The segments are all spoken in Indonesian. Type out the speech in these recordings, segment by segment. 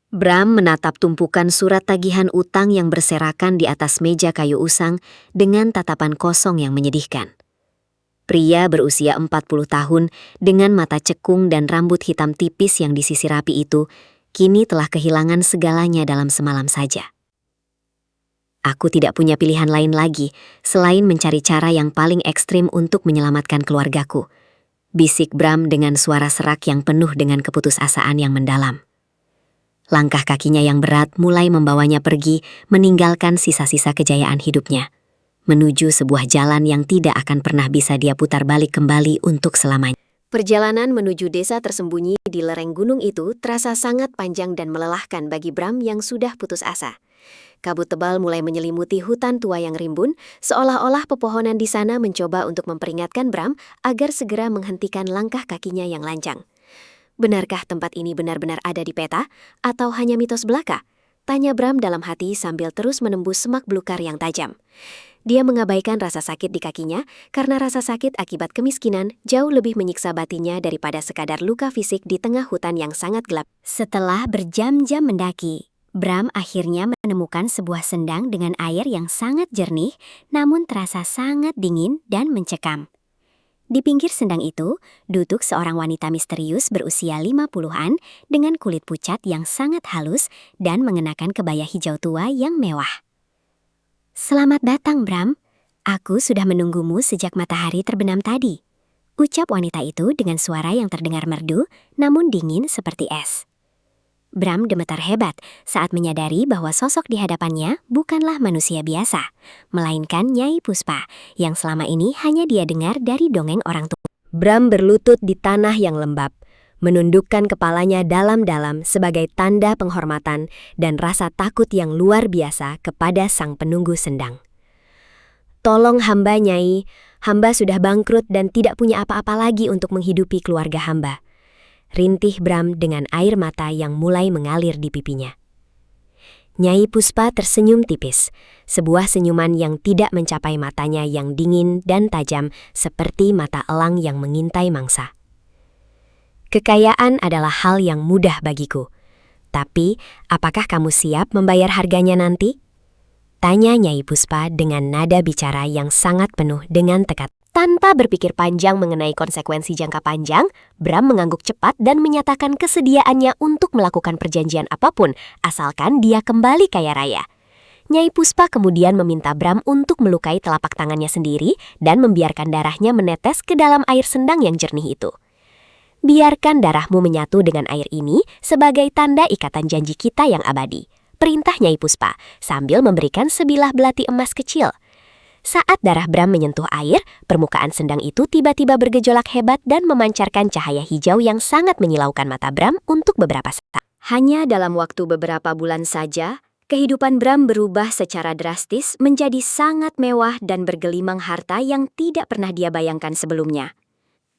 Bram menatap tumpukan surat tagihan utang yang berserakan di atas meja kayu usang dengan tatapan kosong yang menyedihkan. Pria berusia 40 tahun dengan mata cekung dan rambut hitam tipis yang disisir rapi itu kini telah kehilangan segalanya dalam semalam saja. Aku tidak punya pilihan lain lagi selain mencari cara yang paling ekstrim untuk menyelamatkan keluargaku, bisik Bram dengan suara serak yang penuh dengan keputusasaan yang mendalam. Langkah kakinya yang berat mulai membawanya pergi meninggalkan sisa-sisa kejayaan hidupnya, menuju sebuah jalan yang tidak akan pernah bisa dia putar balik kembali untuk selamanya. Perjalanan menuju desa tersembunyi di lereng gunung itu terasa sangat panjang dan melelahkan bagi Bram yang sudah putus asa. Kabut tebal mulai menyelimuti hutan tua yang rimbun, seolah-olah pepohonan di sana mencoba untuk memperingatkan Bram agar segera menghentikan langkah kakinya yang lancang. Benarkah tempat ini benar-benar ada di peta, atau hanya mitos belaka? Tanya Bram dalam hati sambil terus menembus semak belukar yang tajam. Dia mengabaikan rasa sakit di kakinya karena rasa sakit akibat kemiskinan jauh lebih menyiksa batinnya daripada sekadar luka fisik di tengah hutan yang sangat gelap. Setelah berjam-jam mendaki, Bram akhirnya menemukan sebuah sendang dengan air yang sangat jernih namun terasa sangat dingin dan mencekam. Di pinggir sendang itu, duduk seorang wanita misterius berusia 50-an dengan kulit pucat yang sangat halus dan mengenakan kebaya hijau tua yang mewah. "Selamat datang, Bram. Aku sudah menunggumu sejak matahari terbenam tadi," ucap wanita itu dengan suara yang terdengar merdu namun dingin seperti es. Bram gemetar hebat saat menyadari bahwa sosok di hadapannya bukanlah manusia biasa, melainkan Nyai Puspa yang selama ini hanya dia dengar dari dongeng orang tua. Bram berlutut di tanah yang lembab, menundukkan kepalanya dalam-dalam sebagai tanda penghormatan dan rasa takut yang luar biasa kepada sang penunggu sendang. "Tolong hamba, Nyai. Hamba sudah bangkrut dan tidak punya apa-apa lagi untuk menghidupi keluarga hamba," rintih Bram dengan air mata yang mulai mengalir di pipinya. Nyai Puspa tersenyum tipis, sebuah senyuman yang tidak mencapai matanya yang dingin dan tajam seperti mata elang yang mengintai mangsa. "Kekayaan adalah hal yang mudah bagiku. Tapi, apakah kamu siap membayar harganya nanti?" tanya Nyai Puspa dengan nada bicara yang sangat penuh dengan tekad. Tanpa berpikir panjang mengenai konsekuensi jangka panjang, Bram mengangguk cepat dan menyatakan kesediaannya untuk melakukan perjanjian apapun, asalkan dia kembali kaya raya. Nyai Puspa kemudian meminta Bram untuk melukai telapak tangannya sendiri dan membiarkan darahnya menetes ke dalam air sendang yang jernih itu. "Biarkan darahmu menyatu dengan air ini sebagai tanda ikatan janji kita yang abadi," perintah Nyai Puspa sambil memberikan sebilah belati emas kecil. Saat darah Bram menyentuh air, permukaan sendang itu tiba-tiba bergejolak hebat dan memancarkan cahaya hijau yang sangat menyilaukan mata Bram untuk beberapa saat. Hanya dalam waktu beberapa bulan saja, kehidupan Bram berubah secara drastis menjadi sangat mewah dan bergelimang harta yang tidak pernah dia bayangkan sebelumnya.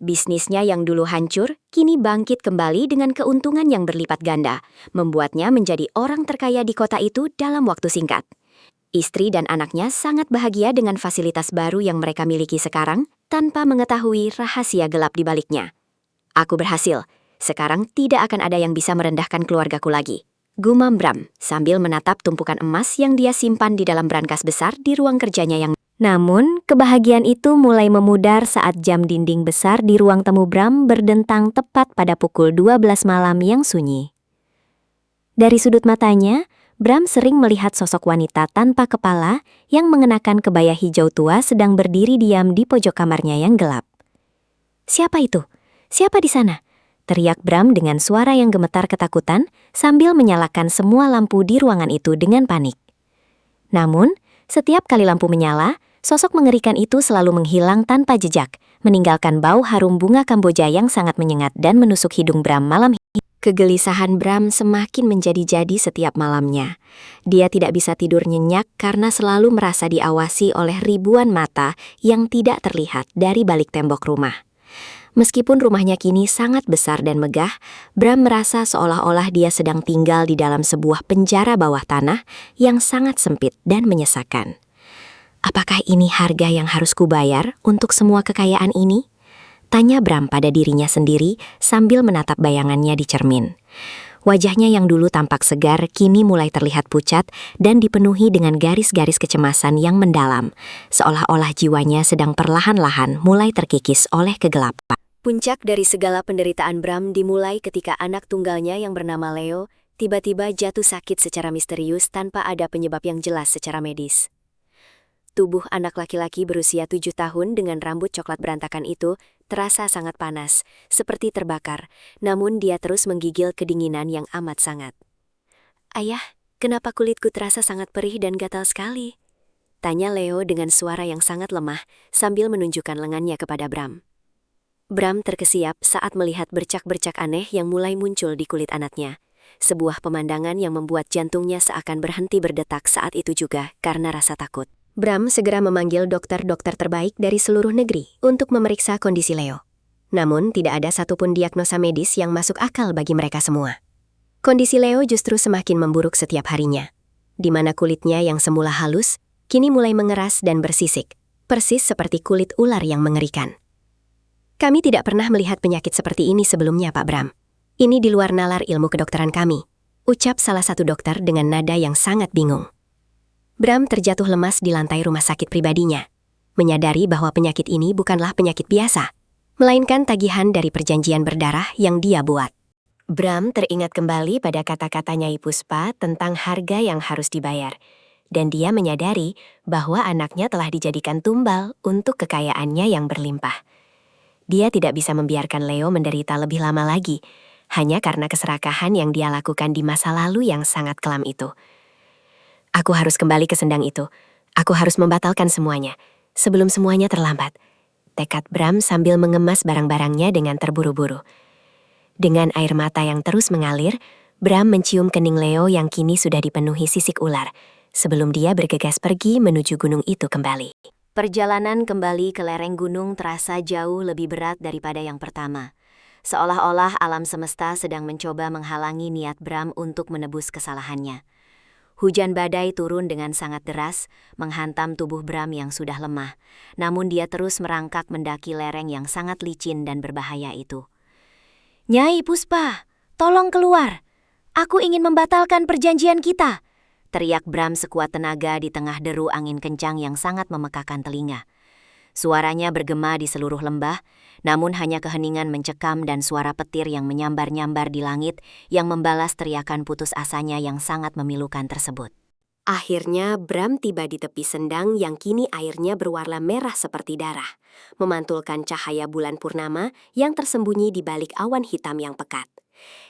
Bisnisnya yang dulu hancur, kini bangkit kembali dengan keuntungan yang berlipat ganda, membuatnya menjadi orang terkaya di kota itu dalam waktu singkat. Istri dan anaknya sangat bahagia dengan fasilitas baru yang mereka miliki sekarang tanpa mengetahui rahasia gelap di baliknya. "Aku berhasil. Sekarang tidak akan ada yang bisa merendahkan keluargaku lagi," gumam Bram sambil menatap tumpukan emas yang dia simpan di dalam brankas besar di ruang kerjanya yang... Namun, kebahagiaan itu mulai memudar saat jam dinding besar di ruang tamu Bram berdentang tepat pada pukul 12 malam yang sunyi. Dari sudut matanya, Bram sering melihat sosok wanita tanpa kepala yang mengenakan kebaya hijau tua sedang berdiri diam di pojok kamarnya yang gelap. "Siapa itu? Siapa di sana?" teriak Bram dengan suara yang gemetar ketakutan sambil menyalakan semua lampu di ruangan itu dengan panik. Namun, setiap kali lampu menyala, sosok mengerikan itu selalu menghilang tanpa jejak, meninggalkan bau harum bunga kamboja yang sangat menyengat dan menusuk hidung Bram malam. Kegelisahan Bram semakin menjadi-jadi setiap malamnya. Dia tidak bisa tidur nyenyak karena selalu merasa diawasi oleh ribuan mata yang tidak terlihat dari balik tembok rumah. Meskipun rumahnya kini sangat besar dan megah, Bram merasa seolah-olah dia sedang tinggal di dalam sebuah penjara bawah tanah yang sangat sempit dan menyesakan. "Apakah ini harga yang harus kubayar untuk semua kekayaan ini?" tanya Bram pada dirinya sendiri sambil menatap bayangannya di cermin. Wajahnya yang dulu tampak segar kini mulai terlihat pucat dan dipenuhi dengan garis-garis kecemasan yang mendalam, seolah-olah jiwanya sedang perlahan-lahan mulai terkikis oleh kegelapan. Puncak dari segala penderitaan Bram dimulai ketika anak tunggalnya yang bernama Leo tiba-tiba jatuh sakit secara misterius tanpa ada penyebab yang jelas secara medis. Tubuh anak laki-laki berusia 7 tahun dengan rambut coklat berantakan itu terasa sangat panas, seperti terbakar, namun dia terus menggigil kedinginan yang amat sangat. "Ayah, kenapa kulitku terasa sangat perih dan gatal sekali?" tanya Leo dengan suara yang sangat lemah sambil menunjukkan lengannya kepada Bram. Bram terkesiap saat melihat bercak-bercak aneh yang mulai muncul di kulit anaknya. Sebuah pemandangan yang membuat jantungnya seakan berhenti berdetak saat itu juga karena rasa takut. Bram segera memanggil dokter-dokter terbaik dari seluruh negeri untuk memeriksa kondisi Leo. Namun tidak ada satupun diagnosa medis yang masuk akal bagi mereka semua. Kondisi Leo justru semakin memburuk setiap harinya, di mana kulitnya yang semula halus, kini mulai mengeras dan bersisik, persis seperti kulit ular yang mengerikan. "Kami tidak pernah melihat penyakit seperti ini sebelumnya, Pak Bram. Ini di luar nalar ilmu kedokteran kami," ucap salah satu dokter dengan nada yang sangat bingung. Bram terjatuh lemas di lantai rumah sakit pribadinya, menyadari bahwa penyakit ini bukanlah penyakit biasa, melainkan tagihan dari perjanjian berdarah yang dia buat. Bram teringat kembali pada kata-kata Nyai Puspa tentang harga yang harus dibayar, dan dia menyadari bahwa anaknya telah dijadikan tumbal untuk kekayaannya yang berlimpah. Dia tidak bisa membiarkan Leo menderita lebih lama lagi, hanya karena keserakahan yang dia lakukan di masa lalu yang sangat kelam itu. "Aku harus kembali ke sendang itu. Aku harus membatalkan semuanya, sebelum semuanya terlambat," tekad Bram sambil mengemas barang-barangnya dengan terburu-buru. Dengan air mata yang terus mengalir, Bram mencium kening Leo yang kini sudah dipenuhi sisik ular, sebelum dia bergegas pergi menuju gunung itu kembali. Perjalanan kembali ke lereng gunung terasa jauh lebih berat daripada yang pertama. Seolah-olah alam semesta sedang mencoba menghalangi niat Bram untuk menebus kesalahannya. Hujan badai turun dengan sangat deras, menghantam tubuh Bram yang sudah lemah, namun dia terus merangkak mendaki lereng yang sangat licin dan berbahaya itu. "Nyai Puspa, tolong keluar! Aku ingin membatalkan perjanjian kita!" teriak Bram sekuat tenaga di tengah deru angin kencang yang sangat memekakan telinga. Suaranya bergema di seluruh lembah, namun hanya keheningan mencekam dan suara petir yang menyambar-nyambar di langit yang membalas teriakan putus asanya yang sangat memilukan tersebut. Akhirnya Bram tiba di tepi sendang yang kini airnya berwarna merah seperti darah, memantulkan cahaya bulan purnama yang tersembunyi di balik awan hitam yang pekat.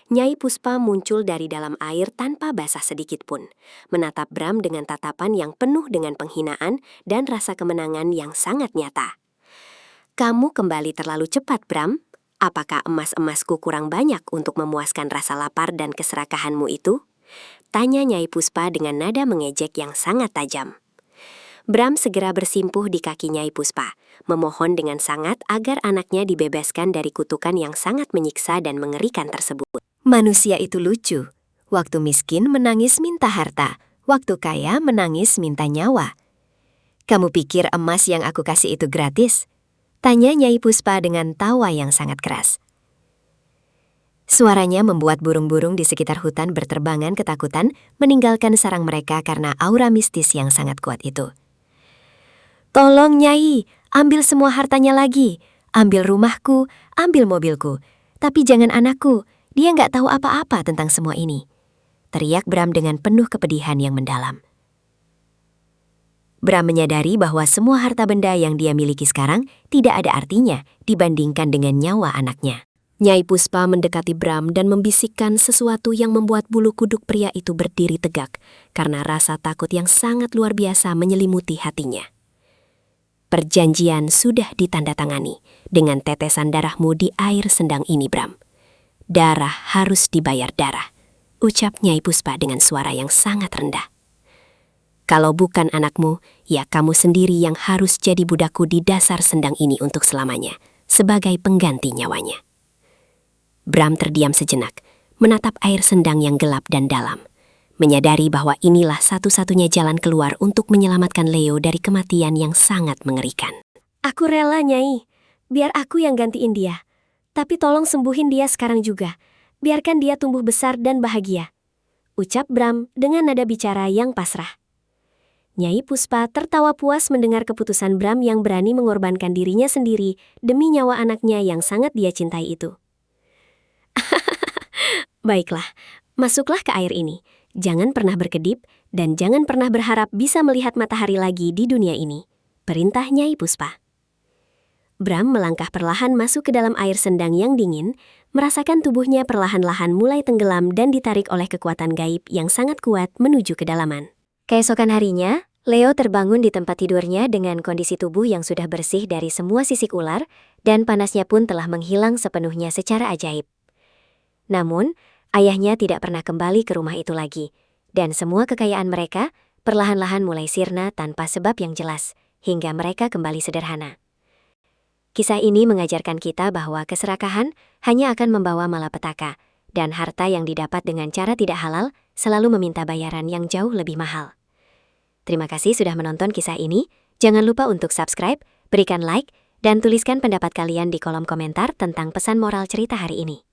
Nyai Puspa muncul dari dalam air tanpa basah sedikit pun, menatap Bram dengan tatapan yang penuh dengan penghinaan dan rasa kemenangan yang sangat nyata. "Kamu kembali terlalu cepat, Bram. Apakah emas-emasku kurang banyak untuk memuaskan rasa lapar dan keserakahanmu itu?" tanya Nyai Puspa dengan nada mengejek yang sangat tajam. Bram segera bersimpuh di kaki Nyai Puspa, memohon dengan sangat agar anaknya dibebaskan dari kutukan yang sangat menyiksa dan mengerikan tersebut. Manusia itu lucu. Waktu miskin menangis minta harta, waktu kaya menangis minta nyawa. "Kamu pikir emas yang aku kasih itu gratis?" tanya Nyai Puspa dengan tawa yang sangat keras. Suaranya membuat burung-burung di sekitar hutan berterbangan ketakutan meninggalkan sarang mereka karena aura mistis yang sangat kuat itu. "Tolong Nyai, ambil semua hartanya lagi. Ambil rumahku, ambil mobilku. Tapi jangan anakku, dia nggak tahu apa-apa tentang semua ini," teriak Bram dengan penuh kepedihan yang mendalam. Bram menyadari bahwa semua harta benda yang dia miliki sekarang tidak ada artinya dibandingkan dengan nyawa anaknya. Nyai Puspa mendekati Bram dan membisikkan sesuatu yang membuat bulu kuduk pria itu berdiri tegak karena rasa takut yang sangat luar biasa menyelimuti hatinya. "Perjanjian sudah ditandatangani dengan tetesan darahmu di air sendang ini, Bram. Darah harus dibayar darah," ucap Nyai Puspa dengan suara yang sangat rendah. "Kalau bukan anakmu, ya kamu sendiri yang harus jadi budakku di dasar sendang ini untuk selamanya, sebagai pengganti nyawanya." Bram terdiam sejenak, menatap air sendang yang gelap dan dalam, menyadari bahwa inilah satu-satunya jalan keluar untuk menyelamatkan Leo dari kematian yang sangat mengerikan. "Aku rela, Nyai. Biar aku yang gantiin dia. Tapi tolong sembuhin dia sekarang juga. Biarkan dia tumbuh besar dan bahagia, ucap Bram dengan nada bicara yang pasrah. Nyai Puspa tertawa puas mendengar keputusan Bram yang berani mengorbankan dirinya sendiri demi nyawa anaknya yang sangat dia cintai itu. Baiklah, masuklah ke air ini. Jangan pernah berkedip dan jangan pernah berharap bisa melihat matahari lagi di dunia ini, perintah Nyai Puspa. Bram melangkah perlahan masuk ke dalam air sendang yang dingin, merasakan tubuhnya perlahan-lahan mulai tenggelam dan ditarik oleh kekuatan gaib yang sangat kuat menuju kedalaman. Keesokan harinya, Leo terbangun di tempat tidurnya dengan kondisi tubuh yang sudah bersih dari semua sisik ular, dan panasnya pun telah menghilang sepenuhnya secara ajaib. Namun, ayahnya tidak pernah kembali ke rumah itu lagi, dan semua kekayaan mereka perlahan-lahan mulai sirna tanpa sebab yang jelas, hingga mereka kembali sederhana. Kisah ini mengajarkan kita bahwa keserakahan hanya akan membawa malapetaka, dan harta yang didapat dengan cara tidak halal selalu meminta bayaran yang jauh lebih mahal. Terima kasih sudah menonton kisah ini. Jangan lupa untuk subscribe, berikan like, dan tuliskan pendapat kalian di kolom komentar tentang pesan moral cerita hari ini.